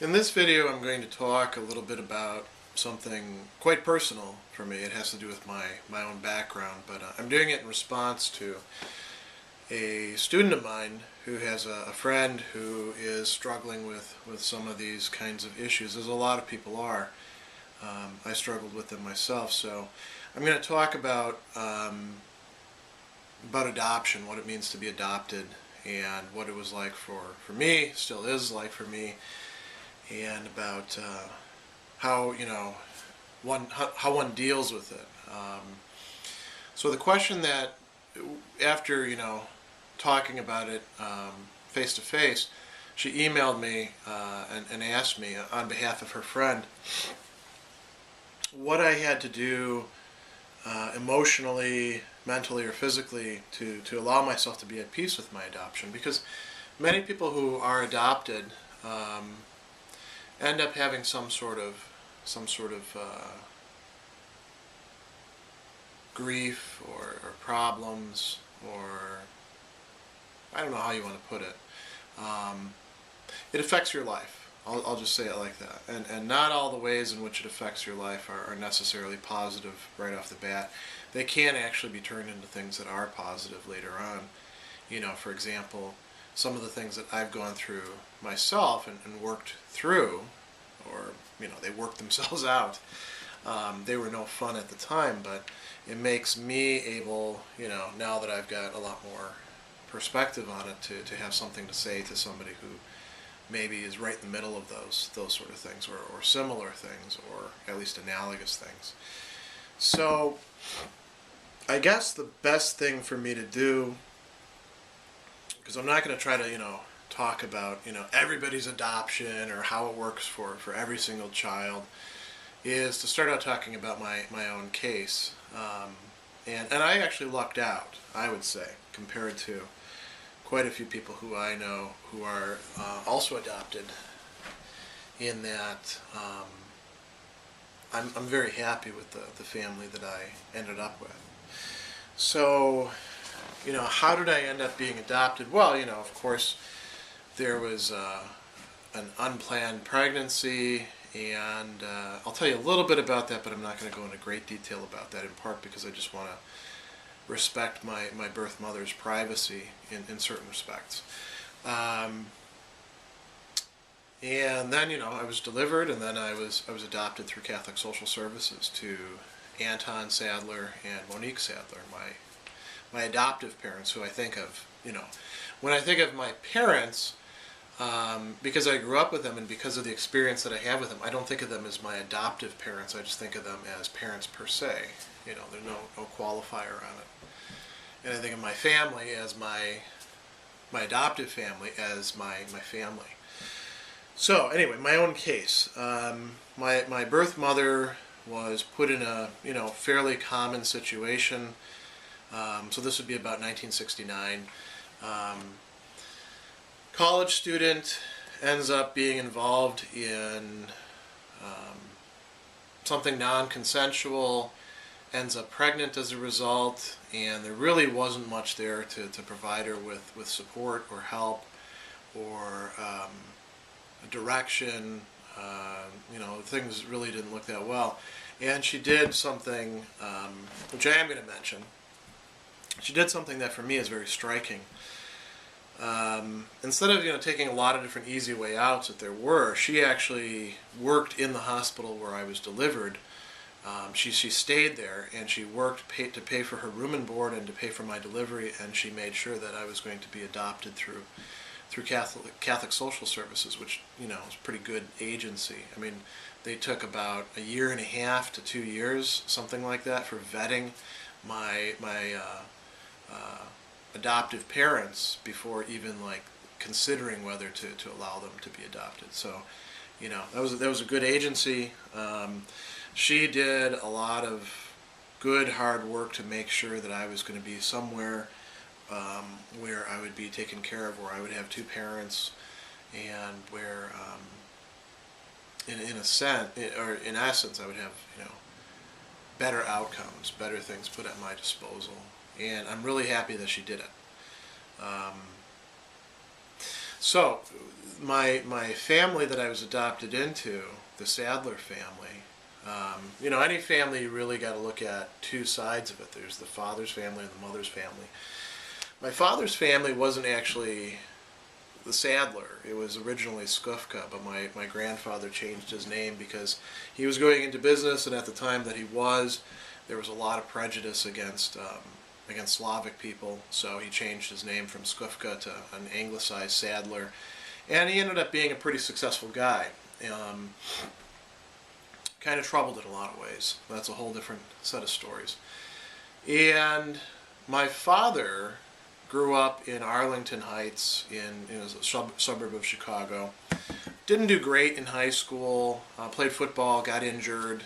In this video, I'm going to talk a little bit about something quite personal for me. It has to do with my own background, but I'm doing it in response to a student of mine who has a friend who is struggling with some of these kinds of issues, as a lot of people are. I struggled with them myself, so I'm going to talk about adoption, what it means to be adopted, and what it was like for me, still is like for me, and about how how one deals with it. So the question that, after talking about it face to face, she emailed me and asked me on behalf of her friend what I had to do emotionally, mentally, or physically to allow myself to be at peace with my adoption, because many people who are adopted end up having some sort of grief or problems, or I don't know how you want to put it. It affects your life. I'll just say it like that. And not all the ways in which it affects your life are necessarily positive right off the bat. They can actually be turned into things that are positive later on. For example, some of the things that I've gone through myself and worked through, or they worked themselves out. They were no fun at the time, but it makes me able, now that I've got a lot more perspective on it, to have something to say to somebody who maybe is right in the middle of those sort of things, or similar things, or at least analogous things. So I guess the best thing for me to do, because I'm not going to try to talk about everybody's adoption or how it works for every single child, is to start out talking about my own case. And I actually lucked out, I would say, compared to quite a few people who I know who are also adopted, in that I'm very happy with the family that I ended up with. So, how did I end up being adopted? Well, of course, there was an unplanned pregnancy, and I'll tell you a little bit about that, but I'm not going to go into great detail about that, in part because I just want to respect my birth mother's privacy in certain respects. And then, I was delivered, and then I was adopted through Catholic Social Services to Anton Sadler and Monique Sadler, my adoptive parents, who I think of, when I think of my parents, because I grew up with them and because of the experience that I have with them, I don't think of them as my adoptive parents. I just think of them as parents per se. There's no qualifier on it. And I think of my family as my adoptive family as my family. So anyway, my own case. My birth mother was put in a fairly common situation. So this would be about 1969. College student ends up being involved in something non-consensual, ends up pregnant as a result, and there really wasn't much there to provide her with support or help, or direction. Things really didn't look that well. And she did something, which I am going to mention. She did something that for me is very striking. Instead of taking a lot of different easy way outs that there were, she actually worked in the hospital where I was delivered. She stayed there, and she worked to pay for her room and board and to pay for my delivery, and she made sure that I was going to be adopted through Catholic Social Services, which is a pretty good agency. I mean, they took about 1.5 to 2 years, something like that, for vetting my adoptive parents before even considering whether to allow them to be adopted. So, that was a good agency. She did a lot of good hard work to make sure that I was going to be somewhere where I would be taken care of, where I would have two parents, and where in a sense, or in essence, I would have better outcomes, better things put at my disposal. And I'm really happy that she did it. So, my family that I was adopted into, the Sadler family, any family you really got to look at two sides of it. There's the father's family and the mother's family. My father's family wasn't actually the Sadler. It was originally Skufka, but my grandfather changed his name because he was going into business, and at the time that he was, there was a lot of prejudice against Slavic people, so he changed his name from Skufka to an anglicized Sadler, and he ended up being a pretty successful guy. Kind of troubled in a lot of ways. That's a whole different set of stories. And my father grew up in Arlington Heights, in a suburb of Chicago. Didn't do great in high school. Played football, got injured.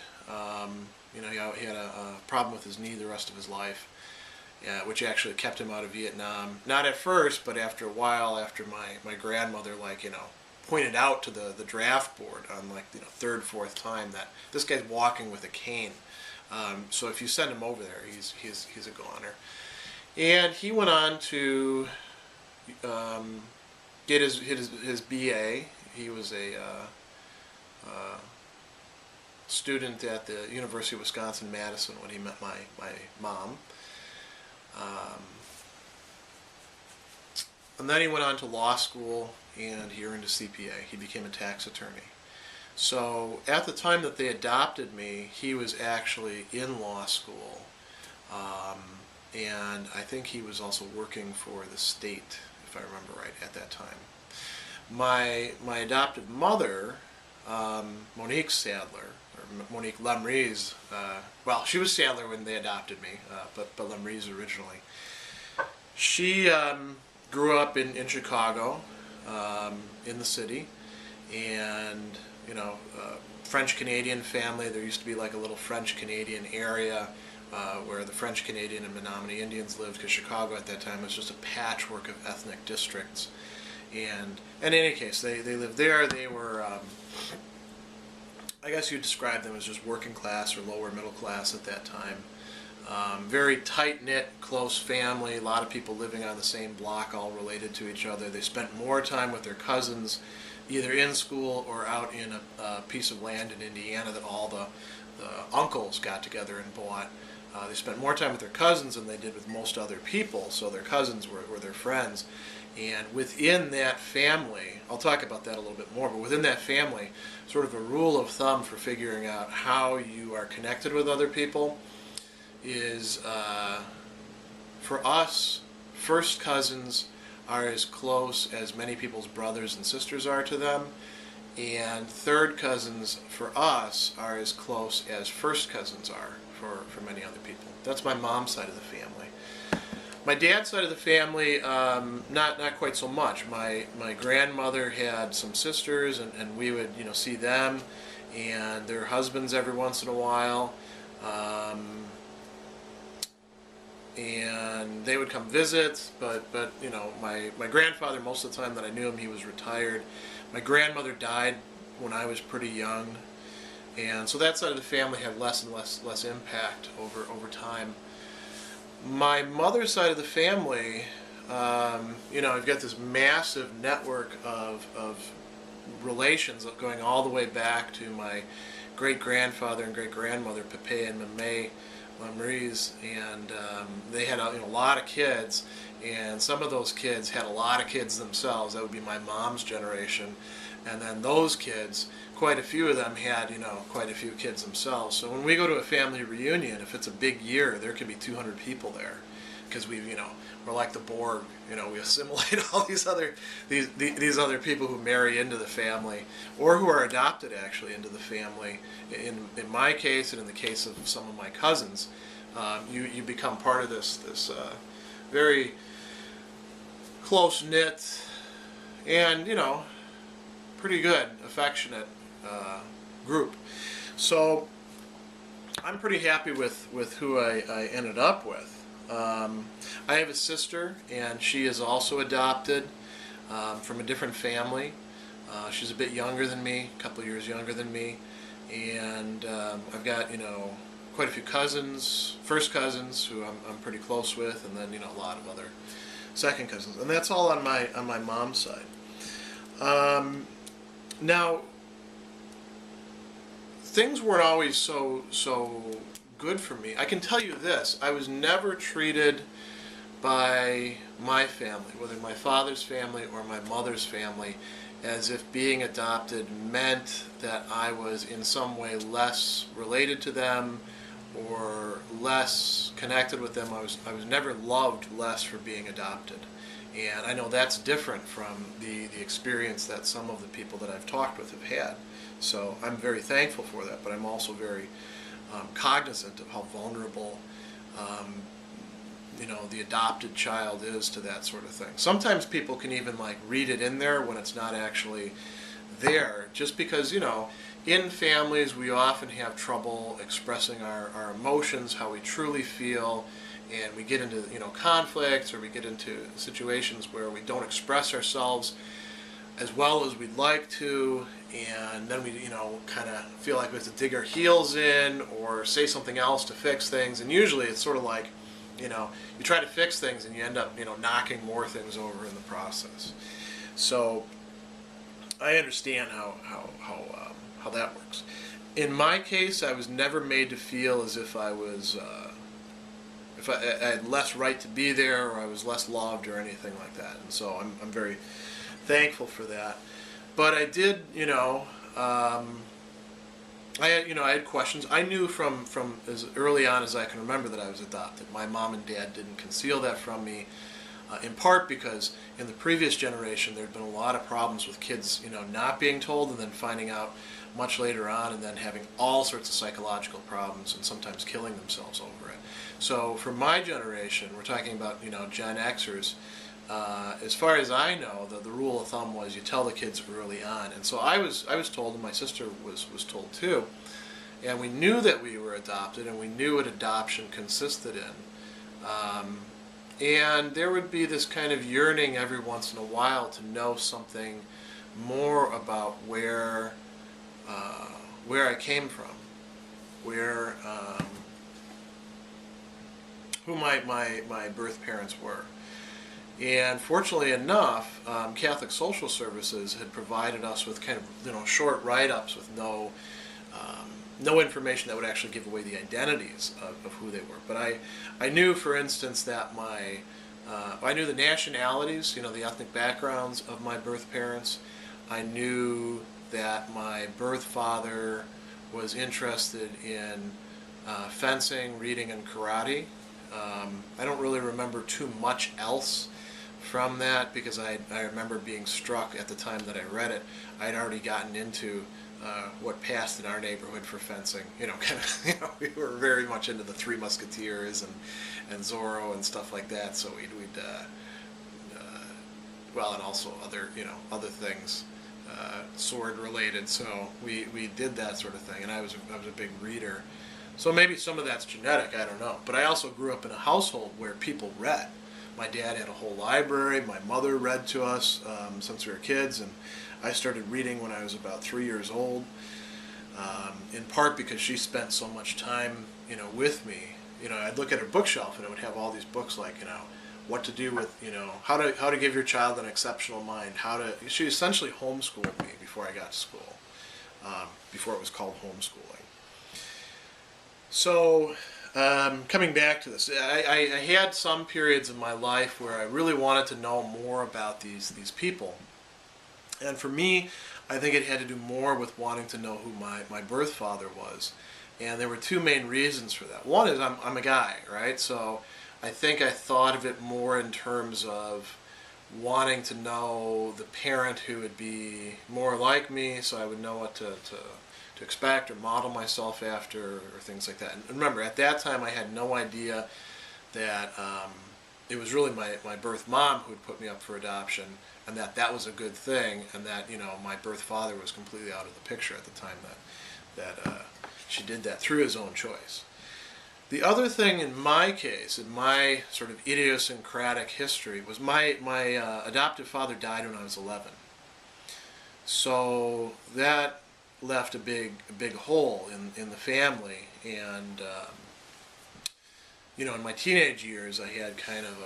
He had a problem with his knee the rest of his life, which actually kept him out of Vietnam. Not at first, but after a while, after my grandmother, pointed out to the draft board on third, fourth time that this guy's walking with a cane. So if you send him over there, he's a goner. And he went on to get his BA. He was a student at the University of Wisconsin-Madison when he met my mom. And then he went on to law school, and he earned a CPA. He became a tax attorney. So at the time that they adopted me, he was actually in law school. And I think he was also working for the state, if I remember right, at that time. My adoptive mother, Monique Sadler, or Monique Lemrise, she was Sadler when they adopted me, but Lemrise originally. She grew up in Chicago, in the city, and French-Canadian family. There used to be like a little French-Canadian area where the French-Canadian and Menominee Indians lived, because Chicago at that time was just a patchwork of ethnic districts. And in any case, they lived there. They were, I guess you'd describe them as just working class or lower middle class at that time. Very tight-knit, close family, a lot of people living on the same block, all related to each other. They spent more time with their cousins, either in school or out in a piece of land in Indiana that all the uncles got together and bought. They spent more time with their cousins than they did with most other people, so their cousins were their friends. And within that family, I'll talk about that a little bit more, but within that family, sort of a rule of thumb for figuring out how you are connected with other people is, for us, first cousins are as close as many people's brothers and sisters are to them, and third cousins for us are as close as first cousins are for many other people. That's my mom's side of the family. My dad's side of the family, not quite so much. My grandmother had some sisters, and we would see them and their husbands every once in a while. And they would come visit, but my grandfather, most of the time that I knew him, he was retired. My grandmother died when I was pretty young, and so that side of the family had less and less impact over time. My mother's side of the family, I've got this massive network of relations going all the way back to my great-grandfather and great-grandmother, Pepe and Mame Lemrise, and they had a lot of kids, and some of those kids had a lot of kids themselves. That would be my mom's generation, and then those kids, quite a few of them had quite a few kids themselves. So when we go to a family reunion, if it's a big year, there can be 200 people there, because we're like the Borg. We assimilate all these other people who marry into the family, or who are adopted actually into the family. In my case, and in the case of some of my cousins, you become part of this very close knit and pretty good, affectionate group. So I'm pretty happy with who I ended up with. I have a sister, and she is also adopted from a different family. She's a bit younger than me, a couple of years younger than me, and I've got quite a few cousins, first cousins who I'm pretty close with, and then a lot of other second cousins, and that's all on my mom's side. Now, things weren't always so good for me. I can tell you this: I was never treated by my family, whether my father's family or my mother's family, as if being adopted meant that I was in some way less related to them or less connected with them. I was never loved less for being adopted. And I know that's different from the experience that some of the people that I've talked with have had. So I'm very thankful for that, but I'm also very cognizant of how vulnerable the adopted child is to that sort of thing. Sometimes people can even like read it in there when it's not actually there, just because, in families we often have trouble expressing our emotions, how we truly feel, and we get into conflicts, or we get into situations where we don't express ourselves as well as we'd like to, and then we kind of feel like we have to dig our heels in or say something else to fix things. And usually it's sort of like you try to fix things and you end up knocking more things over in the process. So I understand how that works. In my case, I was never made to feel as if I was I had less right to be there, or I was less loved, or anything like that. And so I'm very thankful for that. But I did, I had questions. I knew from as early on as I can remember that I was adopted. My mom and dad didn't conceal that from me, in part because in the previous generation there had been a lot of problems with kids, not being told and then finding out much later on, and then having all sorts of psychological problems and sometimes killing themselves over it. So for my generation, we're talking about Gen Xers. As far as I know, the rule of thumb was you tell the kids early on, and so I was told, and my sister was told too, and we knew that we were adopted, and we knew what adoption consisted in, and there would be this kind of yearning every once in a while to know something more about where I came from, who my birth parents were. And fortunately enough, Catholic Social Services had provided us with kind of short write-ups with no information that would actually give away the identities of who they were. But I knew, for instance, that I knew the nationalities, the ethnic backgrounds of my birth parents. I knew that my birth father was interested in fencing, reading, and karate. I don't really remember too much else from that, because I remember being struck at the time that I read it. I had already gotten into what passed in our neighborhood for fencing. We were very much into the Three Musketeers and Zorro and stuff like that. So we'd and also other things sword related. So we did that sort of thing, and I was a big reader. So maybe some of that's genetic, I don't know. But I also grew up in a household where people read. My dad had a whole library. My mother read to us since we were kids, and I started reading when I was about 3 years old, in part because she spent so much time, with me. I'd look at her bookshelf, and it would have all these books like, what to do with, how to give your child an exceptional mind, she essentially homeschooled me before I got to school, before it was called homeschooling. So, coming back to this, I had some periods of my life where I really wanted to know more about these people. And for me, I think it had to do more with wanting to know who my birth father was. And there were two main reasons for that. One is I'm a guy, right? So I think I thought of it more in terms of wanting to know the parent who would be more like me, so I would know what to expect or model myself after, or things like that. And remember, at that time I had no idea that it was really my birth mom who had put me up for adoption, and that was a good thing, and that my birth father was completely out of the picture at the time that she did that through his own choice. The other thing in my case, in my sort of idiosyncratic history, was my adoptive father died when I was 11. So that left a big hole in the family, and in my teenage years I had kind of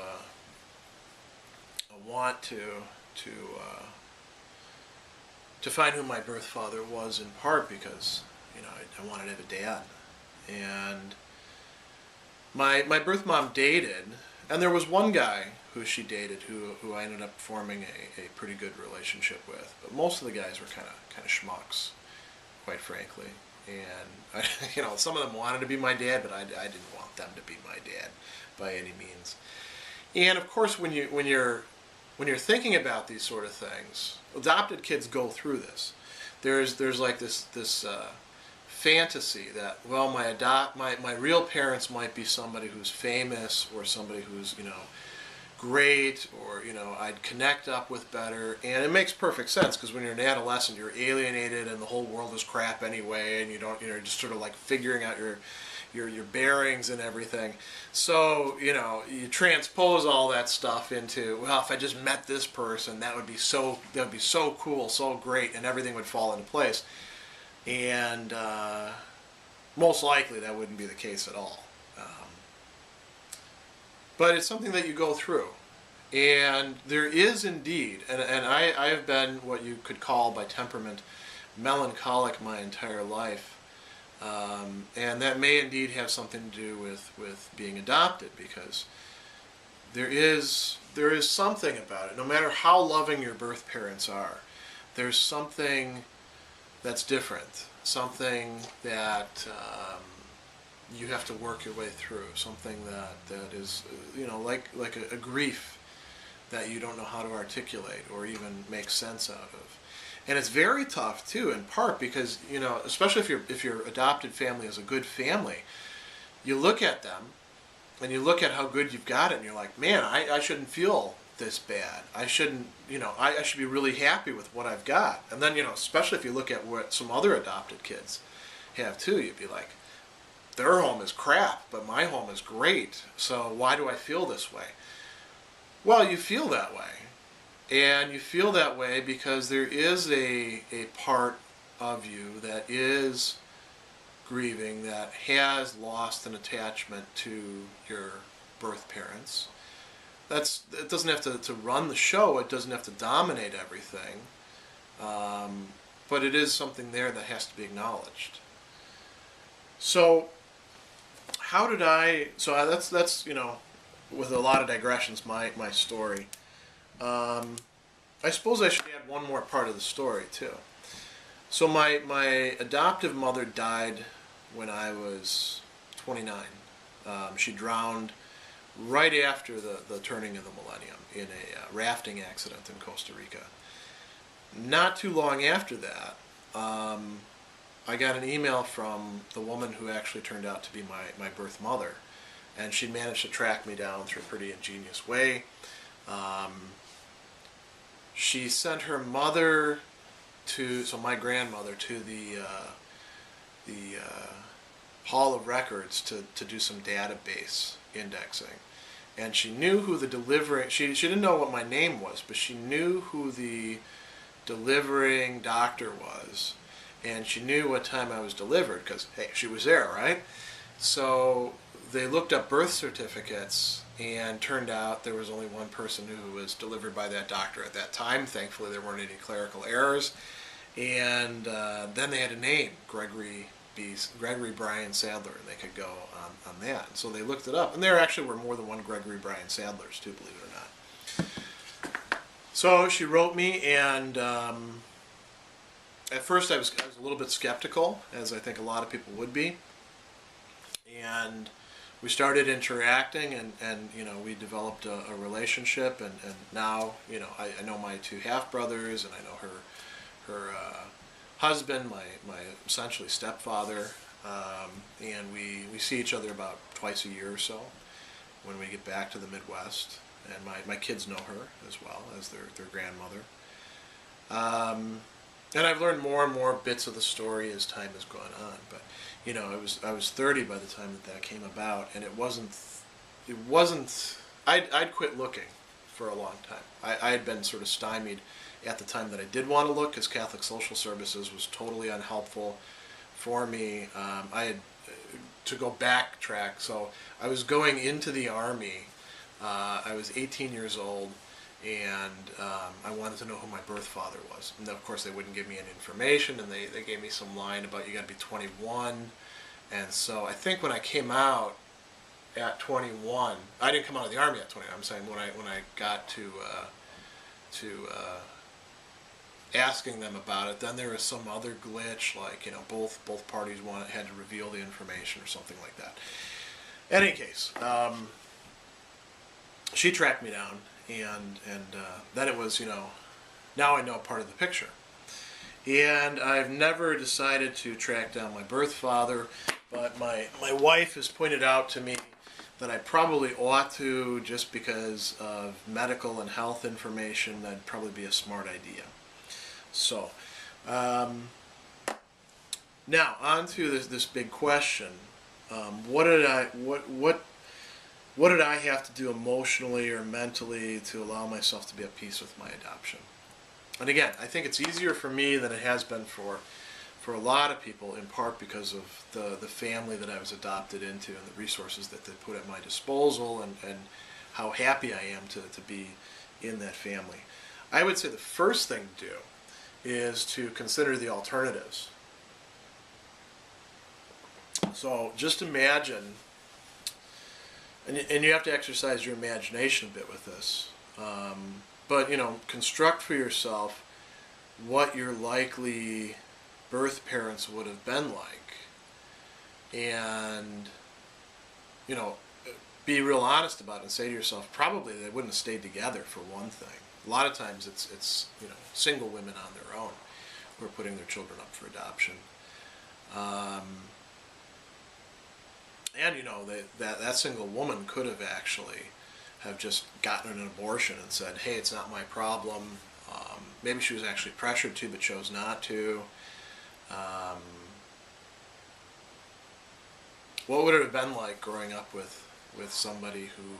a want to to find who my birth father was, in part because, you know, I wanted to have a dad. And my birth mom dated, and there was one guy who she dated who I ended up forming a pretty good relationship with. But most of the guys were kind of schmucks, quite frankly. And you know, some of them wanted to be my dad, but I didn't want them to be my dad by any means. And of course, when you're thinking about these sort of things, adopted kids go through this. There's like this fantasy that, well, my real parents might be somebody who's famous, or somebody who's, you know, great, or, you know, I'd connect up with better. And it makes perfect sense, because when you're an adolescent, you're alienated and the whole world is crap anyway, and you're just sort of like figuring out your bearings and everything. So, you know, you transpose all that stuff into, well, if I just met this person, that would be so cool, so great, and everything would fall into place. And most likely that wouldn't be the case at all. But it's something that you go through. And there is indeed, and I have been what you could call by temperament melancholic my entire life. And that may indeed have something to do with being adopted, because there is something about it. No matter how loving your birth parents are, there's something that's different, something that you have to work your way through, something that is, you know, like a grief that you don't know how to articulate or even make sense out of. And it's very tough too, in part because, you know, especially if your adopted family is a good family, you look at them and you look at how good you've got it, and you're like, man, I shouldn't feel this bad. I shouldn't, you know, I should be really happy with what I've got. And then, you know, especially if you look at what some other adopted kids have too, you'd be like, their home is crap, but my home is great. So why do I feel this way? Well, you feel that way. And you feel that way because there is a part of you that is grieving, that has lost an attachment to your birth parents. It doesn't have to run the show, it doesn't have to dominate everything, but it is something there that has to be acknowledged. So that's, you know, with a lot of digressions, my story. I suppose I should add one more part of the story too. So my adoptive mother died when I was 29. She drowned right after the turning of the millennium in a rafting accident in Costa Rica. Not too long after that, I got an email from the woman who actually turned out to be my birth mother, and she managed to track me down through a pretty ingenious way. She sent her mother my grandmother, to the Hall of Records to do some database indexing. And she knew who the delivering, she didn't know what my name was, but she knew who the delivering doctor was. And she knew what time I was delivered, because, hey, she was there, right? So they looked up birth certificates, and turned out there was only one person who was delivered by that doctor at that time. Thankfully, there weren't any clerical errors. And then they had a name, Gregory Brian Sadler, and they could go on that. And so they looked it up, and there actually were more than one Gregory Brian Sadlers too, believe it or not. So she wrote me, and at first I was a little bit skeptical, as I think a lot of people would be. And we started interacting, and you know, we developed a relationship, and now, you know, I know my two half-brothers, and I know her husband, my essentially stepfather, and we see each other about twice a year or so when we get back to the Midwest, and my kids know her as well as their grandmother. And I've learned more and more bits of the story as time has gone on, but you know, I was 30 by the time that came about, and it wasn't. I'd quit looking for a long time. I had been sort of stymied at the time that I did want to look, because Catholic Social Services was totally unhelpful for me. I had to go backtrack. So I was going into the Army. I was 18 years old, and I wanted to know who my birth father was. And of course, they wouldn't give me any information, and they gave me some line about you got to be 21. And so I think when I came out at 21, I didn't come out of the Army at 21. I'm saying when I got to asking them about it, then there was some other glitch, like, you know, both parties had to reveal the information or something like that. In any case, she tracked me down, and then it was, you know, now I know part of the picture. And I've never decided to track down my birth father, but my wife has pointed out to me that I probably ought to, just because of medical and health information. That'd probably be a smart idea. So, now on to this big question. What did I have to do emotionally or mentally to allow myself to be at peace with my adoption? And again, I think it's easier for me than it has been for a lot of people, in part because of the family that I was adopted into and the resources that they put at my disposal, and how happy I am to be in that family. I would say the first thing to do is to consider the alternatives. So just imagine, and you have to exercise your imagination a bit with this, but, you know, construct for yourself what your likely birth parents would have been like, and, you know, be real honest about it and say to yourself, probably they wouldn't have stayed together, for one thing. A lot of times it's you know, single women on their own who are putting their children up for adoption. And, you know, that single woman could have actually have just gotten an abortion and said, hey, it's not my problem. Maybe she was actually pressured to, but chose not to. What would it have been like growing up with somebody who,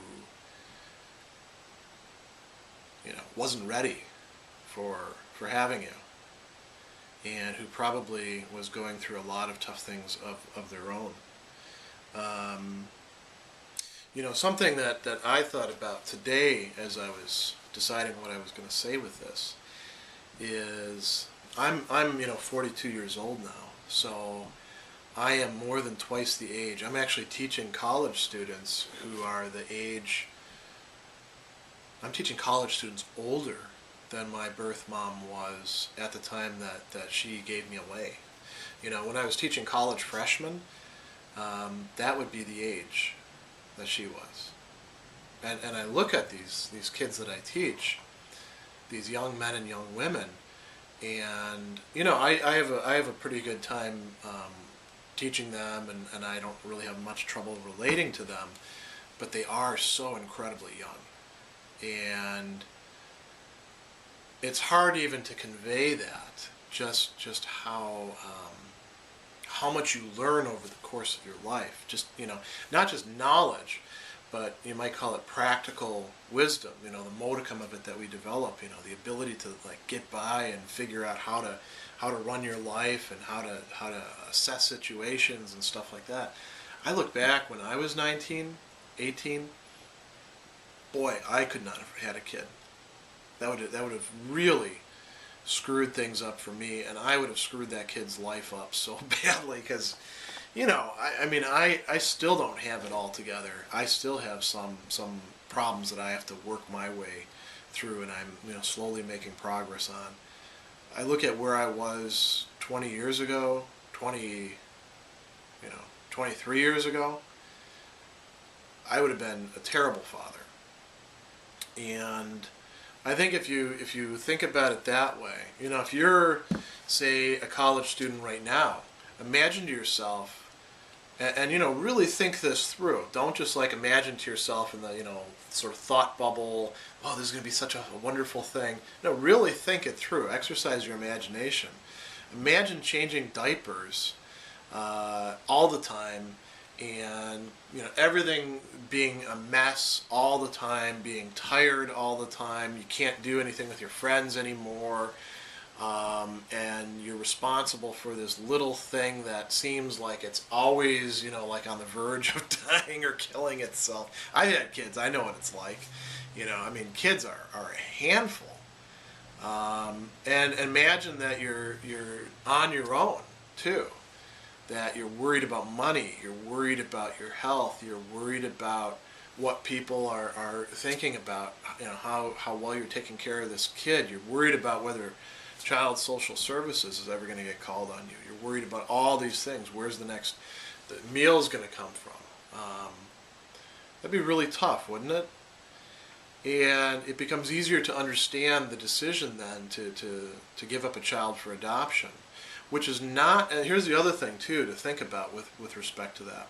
you know, wasn't ready for having you, and who probably was going through a lot of tough things of their own? You know, something that I thought about today as I was deciding what I was going to say with this is I'm you know, 42 years old now, so I am more than twice the age. I'm actually teaching college students who are the age, I'm teaching college students older than my birth mom was at the time that she gave me away. You know, when I was teaching college freshmen, that would be the age that she was. And I look at these kids that I teach, these young men and young women, and, you know, I have a pretty good time teaching them, and I don't really have much trouble relating to them, but they are so incredibly young. And it's hard even to convey that, just how much you learn over the course of your life. Just, you know, not just knowledge, but you might call it practical wisdom, you know, the modicum of it that we develop, you know, the ability to, like, get by and figure out how to run your life, and how to assess situations and stuff like that. I look back when I was 19, 18, boy, I could not have had a kid. That would have really screwed things up for me, and I would have screwed that kid's life up so badly, because, you know, I mean, I still don't have it all together. I still have some problems that I have to work my way through, and I'm, you know, slowly making progress on. I look at where I was 20 years ago, 23 years ago. I would have been a terrible father. And I think if you think about it that way, you know, if you're, say, a college student right now, imagine to yourself, and you know, really think this through. Don't just, like, imagine to yourself in the, you know, sort of thought bubble, oh, this is going to be such a wonderful thing. No, really think it through. Exercise your imagination. Imagine changing diapers all the time, and, you know, everything being a mess all the time, being tired all the time. You can't do anything with your friends anymore. and you're responsible for this little thing that seems like it's always, like on the verge of dying or killing itself. I've had kids. I know what it's like. Kids are a handful. And imagine that you're on your own too. That you're worried about money. You're worried about your health. You're worried about what people are thinking about. How well you're taking care of this kid. You're worried about whether Child Social Services is ever going to get called on you. You're worried about all these things. Where's the meal's going to come from? That'd be really tough, wouldn't it? And it becomes easier to understand the decision then to give up a child for adoption, which is not, and here's the other thing too to think about with respect to that.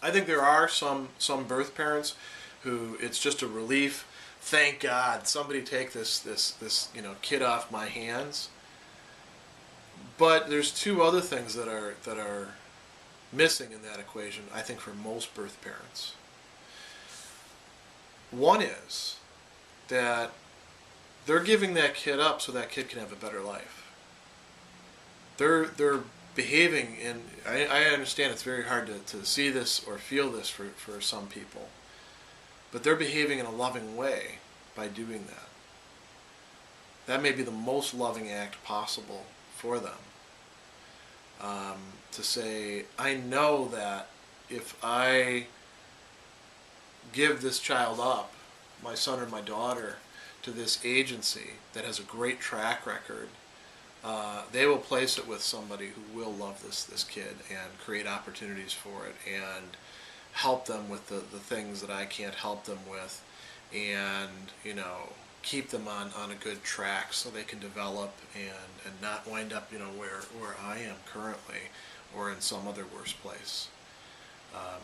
I think there are some birth parents who it's just a relief. Thank God, somebody take this kid off my hands. But there's two other things that are missing in that equation, I think, for most birth parents. One is that they're giving that kid up so that kid can have a better life. They're behaving in, I understand it's very hard to see this or feel this for some people, but they're behaving in a loving way by doing that. That may be the most loving act possible for them. To say, I know that if I give this child up, my son or my daughter, to this agency that has a great track record, they will place it with somebody who will love this kid and create opportunities for it and help them with the things that I can't help them with, and keep them on a good track so they can develop and not wind up where I am currently or in some other worse place.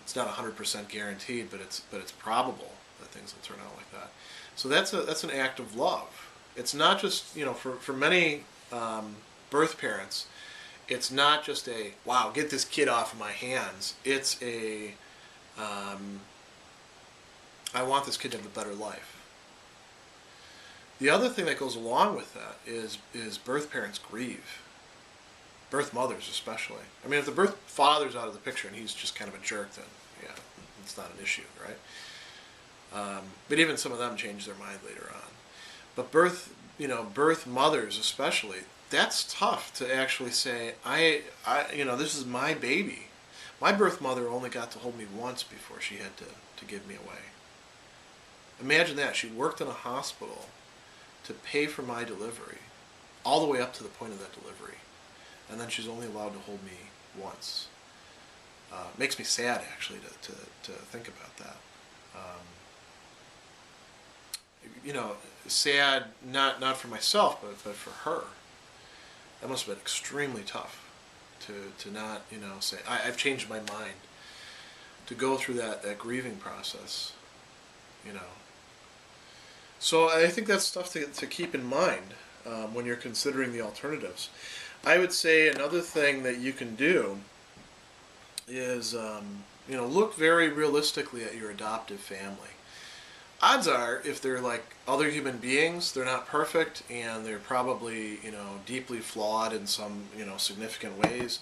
It's not 100% guaranteed, but it's probable that things will turn out like that. So that's an act of love. It's not just for many birth parents, it's not just a wow, get this kid off of my hands. It's a I want this kid to have a better life. The other thing that goes along with that is birth parents grieve. Birth mothers especially. I mean, if the birth father's out of the picture and he's just kind of a jerk, then yeah, it's not an issue, right? But even some of them change their mind later on. But birth mothers especially, that's tough to actually say, this is my baby. My birth mother only got to hold me once before she had to give me away. Imagine that. She worked in a hospital to pay for my delivery, all the way up to the point of that delivery. And then she's only allowed to hold me once. Makes me sad, actually, to think about that. Sad not for myself, but for her. That must have been extremely tough to not say I've changed my mind. To go through that grieving process, So I think that's stuff to keep in mind when you're considering the alternatives. I would say another thing that you can do is, look very realistically at your adoptive family. Odds are, if they're like other human beings, they're not perfect, and they're probably, deeply flawed in some, significant ways,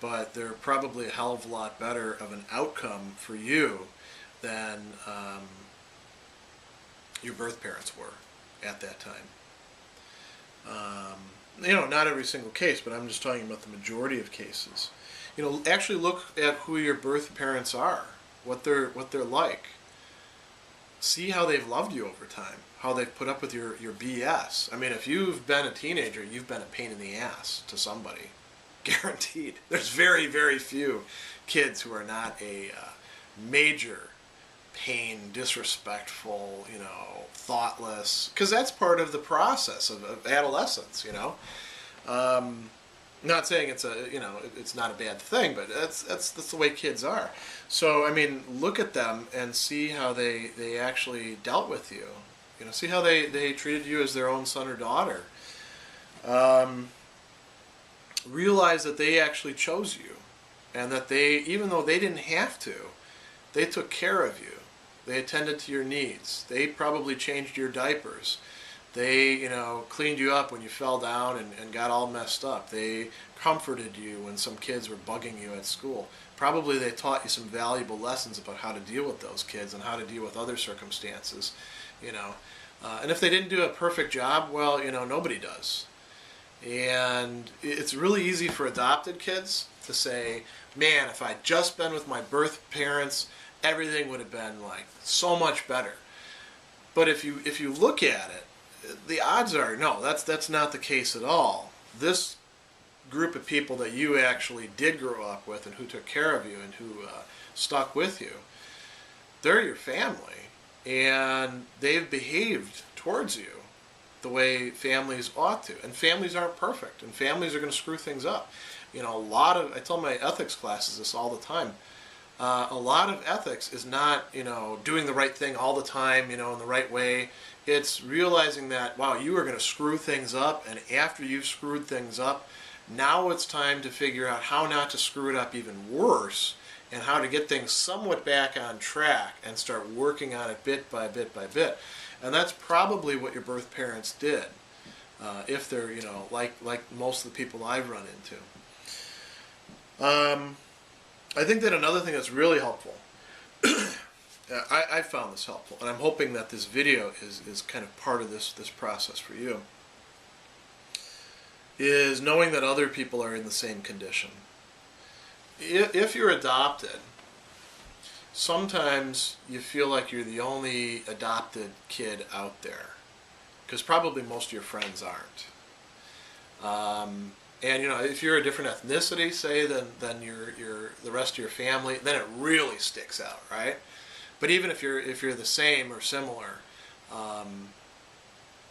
but they're probably a hell of a lot better of an outcome for you than your birth parents were at that time. Not every single case, but I'm just talking about the majority of cases. Actually look at who your birth parents are, what they're like. See how they've loved you over time, how they've put up with your BS. I mean, if you've been a teenager, you've been a pain in the ass to somebody. Guaranteed. There's very, very few kids who are not a major pain, disrespectful, thoughtless, because that's part of the process of adolescence, Not saying it's it's not a bad thing, but that's the way kids are. So, I mean, look at them and see how they actually dealt with you. See how they treated you as their own son or daughter. Realize that they actually chose you, and that they, even though they didn't have to, they took care of you. They attended to your needs. They probably changed your diapers. They, cleaned you up when you fell down and got all messed up. They comforted you when some kids were bugging you at school. Probably they taught you some valuable lessons about how to deal with those kids and how to deal with other circumstances, and if they didn't do a perfect job, well, nobody does. And it's really easy for adopted kids to say, man, if I'd just been with my birth parents, everything would have been like so much better. But if you look at it, the odds are no, that's not the case at all. This group of people that you actually did grow up with and who took care of you and who stuck with you, they're your family, and they've behaved towards you the way families ought to. And families aren't perfect, and families are going to screw things up. I tell my ethics classes this all the time. A lot of ethics is not, doing the right thing all the time, in the right way. It's realizing that, wow, you are going to screw things up, and after you've screwed things up, now it's time to figure out how not to screw it up even worse, and how to get things somewhat back on track and start working on it bit by bit by bit. And that's probably what your birth parents did, if they're, like most of the people I've run into. I think that another thing that's really helpful, I found this helpful, and I'm hoping that this video is kind of part of this process for you, is knowing that other people are in the same condition. If you're adopted, sometimes you feel like you're the only adopted kid out there, because probably most of your friends aren't. And if you're a different ethnicity, say, than the rest of your family, then it really sticks out, right? But even if you're the same or similar,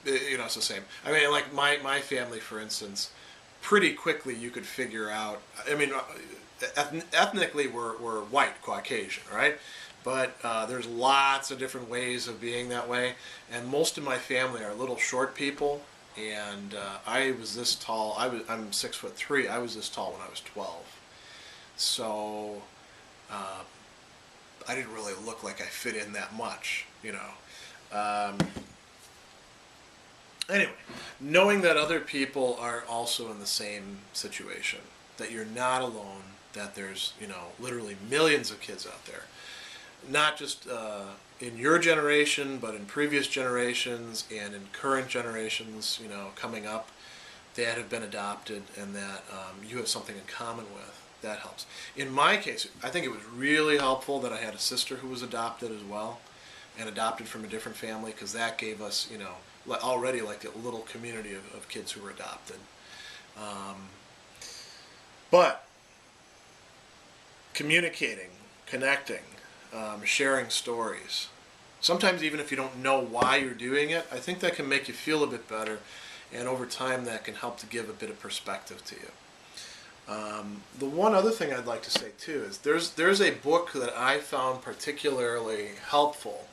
it's the same. I mean, like my family, for instance, pretty quickly you could figure out. I mean, ethnically we're white, Caucasian, right? But there's lots of different ways of being that way, and most of my family are little short people. And I was this tall. I'm 6'3". I was this tall when I was 12. So I didn't really look like I fit in that much, Anyway, knowing that other people are also in the same situation, that you're not alone, that there's literally millions of kids out there, not just in your generation, but in previous generations and in current generations, coming up, that have been adopted, and that you have something in common with. That helps. In my case, I think it was really helpful that I had a sister who was adopted as well, and adopted from a different family, because that gave us, already like a little community of kids who were adopted. But communicating, connecting, sharing stories. Sometimes even if you don't know why you're doing it, I think that can make you feel a bit better, and over time that can help to give a bit of perspective to you. The one other thing I'd like to say too is there's a book that I found particularly helpful.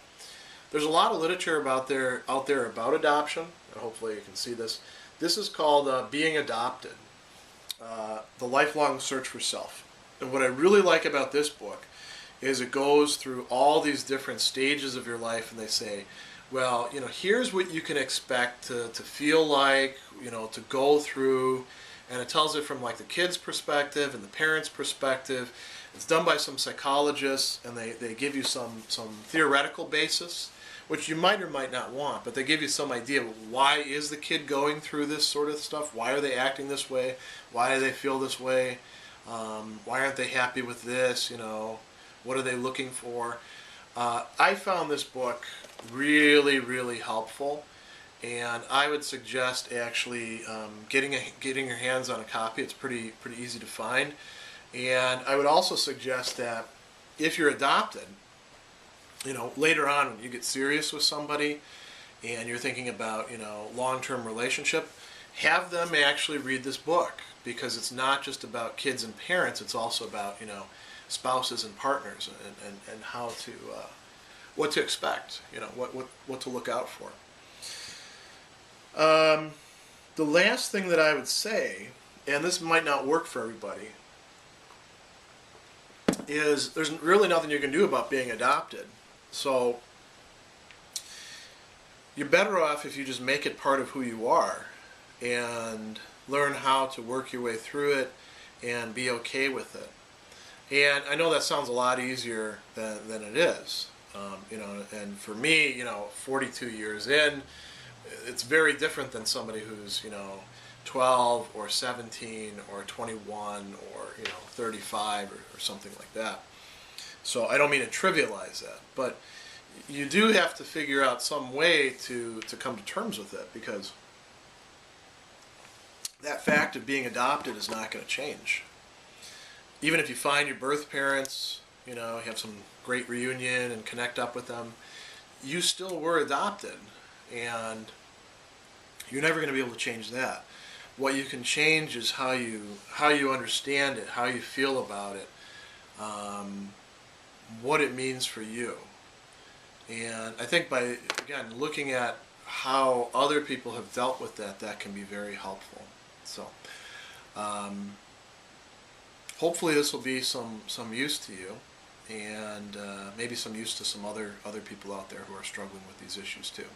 There's a lot of literature out there about adoption, and hopefully you can see this. This is called Being Adopted, The Lifelong Search for Self. And what I really like about this book is it goes through all these different stages of your life, and they say, well, here's what you can expect to feel like, to go through, and it tells it from like the kid's perspective and the parent's perspective. It's done by some psychologists, and they give you some theoretical basis, which you might or might not want, but they give you some idea of why is the kid going through this sort of stuff, why are they acting this way, why do they feel this way, why aren't they happy with this, what are they looking for. I found this book really, really helpful, and I would suggest actually getting your hands on a copy. It's pretty easy to find. And I would also suggest that if you're adopted, later on when you get serious with somebody and you're thinking about, long-term relationship, have them actually read this book, because it's not just about kids and parents, it's also about, spouses and partners, and how to, what to expect, what to look out for. The last thing that I would say, and this might not work for everybody, is there's really nothing you can do about being adopted. So, you're better off if you just make it part of who you are and learn how to work your way through it and be okay with it. And I know that sounds a lot easier than it is. And for me, 42 years in, it's very different than somebody who's, 12 or 17 or 21 or, 35 or something like that. So I don't mean to trivialize that, but you do have to figure out some way to come to terms with it, because that fact of being adopted is not going to change. Even if you find your birth parents, you have some great reunion and connect up with them, you still were adopted, and you're never going to be able to change that. What you can change is how you understand it, how you feel about it, what it means for you. And I think by, again, looking at how other people have dealt with that can be very helpful. So hopefully this will be some use to you, and maybe some use to some other people out there who are struggling with these issues too.